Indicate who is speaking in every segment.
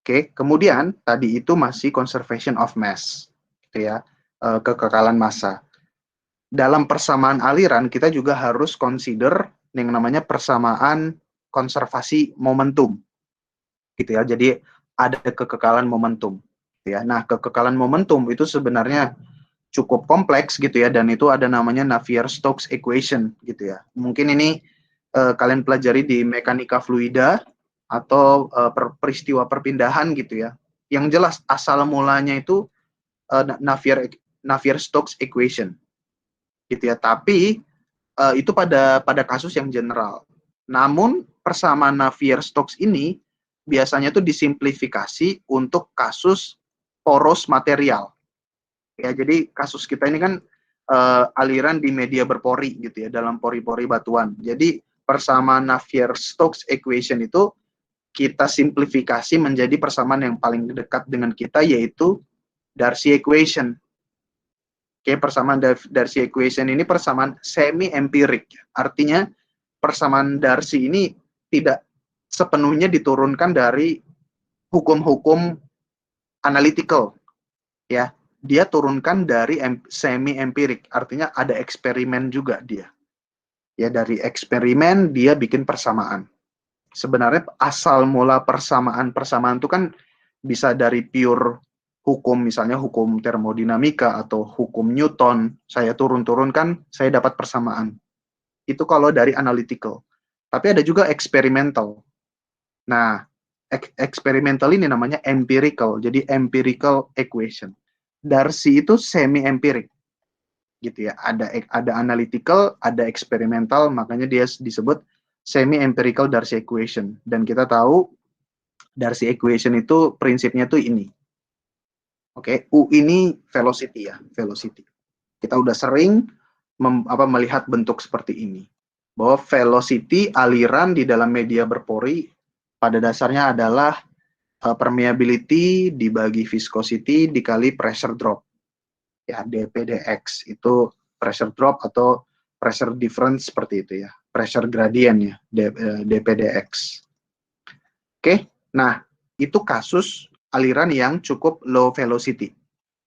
Speaker 1: Oke, kemudian tadi itu masih conservation of mass, gitu ya, kekekalan massa. Dalam persamaan aliran kita juga harus consider yang namanya persamaan konservasi momentum, gitu ya. Jadi ada kekekalan momentum, gitu ya. Nah, kekekalan momentum itu sebenarnya cukup kompleks gitu ya, dan itu ada namanya Navier-Stokes equation gitu ya. Mungkin ini kalian pelajari di mekanika fluida atau peristiwa perpindahan gitu ya. Yang jelas asal mulanya itu Navier-Stokes equation gitu ya. Tapi itu pada kasus yang general. Namun persamaan Navier-Stokes ini biasanya itu disimplifikasi untuk kasus poros material. Ya, jadi kasus kita ini kan aliran di media berpori gitu ya, dalam pori-pori batuan. Jadi persamaan Navier-Stokes equation itu kita simplifikasi menjadi persamaan yang paling dekat dengan kita, yaitu Darcy equation. Oke, persamaan Darcy equation ini persamaan semi-empirik. Artinya persamaan Darcy ini tidak sepenuhnya diturunkan dari hukum-hukum analytical, ya. Dia turunkan dari semi-empirik, artinya ada eksperimen juga dia. Ya, dari eksperimen dia bikin persamaan. Sebenarnya asal mula persamaan itu kan bisa dari pure hukum, misalnya hukum termodinamika atau hukum Newton, saya turun-turunkan, saya dapat persamaan. Itu kalau dari analytical. Tapi ada juga experimental. Nah, experimental ini namanya empirical, jadi empirical equation. Darcy itu semi-empirik, gitu ya. Ada analytical, ada experimental, makanya dia disebut semi-empirical Darcy equation. Dan kita tahu Darcy equation itu prinsipnya tuh ini. Oke, U ini velocity ya, velocity. Kita udah sering melihat bentuk seperti ini. Bahwa velocity aliran di dalam media berpori pada dasarnya adalah permeability dibagi viscosity dikali pressure drop. Ya, dpdx itu pressure drop atau pressure difference seperti itu ya. Pressure gradient ya, dpdx. Oke, nah itu kasus aliran yang cukup low velocity,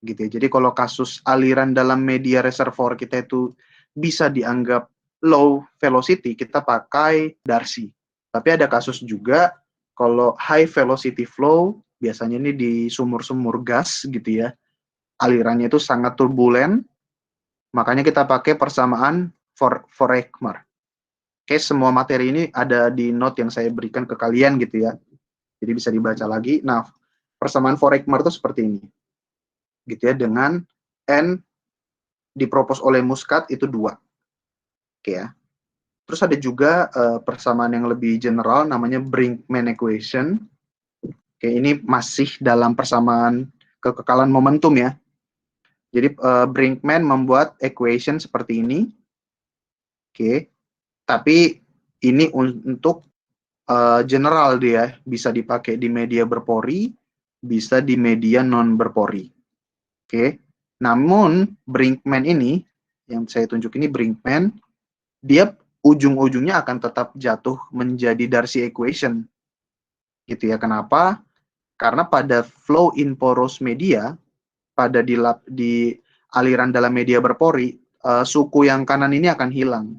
Speaker 1: gitu ya. Jadi kalau kasus aliran dalam media reservoir kita itu bisa dianggap low velocity, kita pakai Darcy. Tapi ada kasus juga kalau high velocity flow, biasanya ini di sumur-sumur gas gitu ya, alirannya itu sangat turbulen, makanya kita pakai persamaan Foreigner. Oke, semua materi ini ada di note yang saya berikan ke kalian gitu ya. Jadi bisa dibaca lagi. Nah, persamaan Foreigner itu seperti ini. Gitu ya, dengan N dipropos oleh Muscat itu 2. Oke ya. Terus ada juga persamaan yang lebih general namanya Brinkman equation. Oke, ini masih dalam persamaan kekekalan momentum ya. Jadi Brinkman membuat equation seperti ini. Oke. Tapi ini untuk general dia, bisa dipakai di media berpori, bisa di media non berpori. Oke. Namun Brinkman ini yang saya tunjuk ini Brinkman, dia ujung-ujungnya akan tetap jatuh menjadi Darcy equation. Gitu ya. Kenapa? Karena pada flow in porous media, pada di aliran dalam media berpori, suku yang kanan ini akan hilang.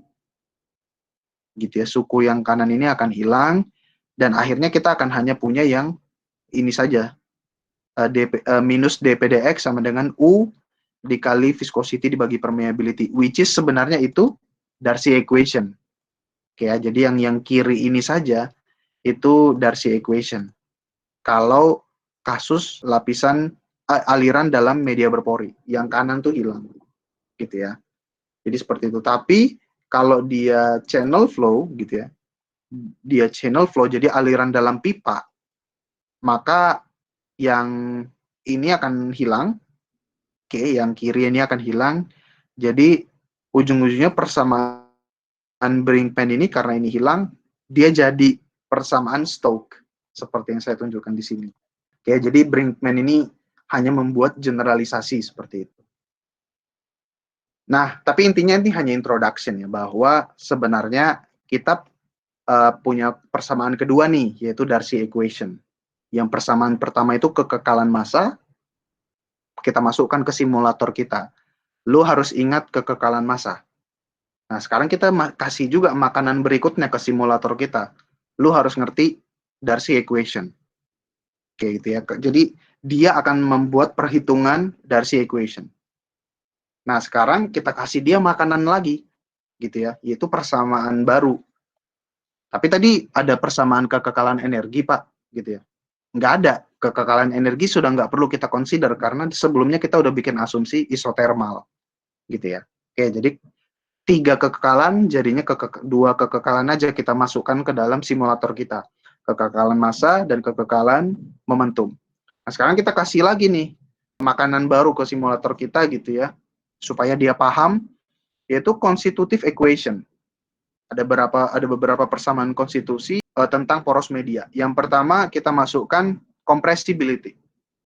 Speaker 1: Gitu ya, suku yang kanan ini akan hilang, dan akhirnya kita akan hanya punya yang ini saja, minus dpdx sama dengan U dikali viscosity dibagi permeability, which is sebenarnya itu Darcy equation. Oke ya, jadi yang kiri ini saja itu Darcy equation. Kalau kasus lapisan aliran dalam media berpori, yang kanan tuh hilang, gitu ya. Jadi seperti itu. Tapi kalau dia channel flow, gitu ya, dia channel flow, jadi aliran dalam pipa, maka yang ini akan hilang, oke, yang kiri ini akan hilang. Jadi ujung-ujungnya persamaan Brinkman ini karena ini hilang, dia jadi persamaan Stokes seperti yang saya tunjukkan di sini. Oke, jadi Brinkman ini hanya membuat generalisasi seperti itu. Nah, tapi intinya ini hanya introduction ya, bahwa sebenarnya kita punya persamaan kedua nih, yaitu Darcy equation. Yang persamaan pertama itu kekekalan massa, kita masukkan ke simulator kita. Lu harus ingat kekekalan massa. Nah, sekarang kita kasih juga makanan berikutnya ke simulator kita. Lu harus ngerti Darcy equation. Oke, gitu ya. Jadi, dia akan membuat perhitungan Darcy equation. Nah, sekarang kita kasih dia makanan lagi, gitu ya, yaitu persamaan baru. Tapi tadi ada persamaan kekekalan energi, Pak, gitu ya. Nggak ada. Kekekalan energi sudah nggak perlu kita consider, karena sebelumnya kita udah bikin asumsi isothermal, gitu ya. Oke, jadi 3 kekekalan, jadinya dua kekekalan aja kita masukkan ke dalam simulator kita. Kekekalan massa dan kekekalan momentum. Nah, sekarang kita kasih lagi nih makanan baru ke simulator kita gitu ya, supaya dia paham, yaitu constitutive equation. Ada beberapa persamaan konstitusi tentang poros media. Yang pertama kita masukkan compressibility.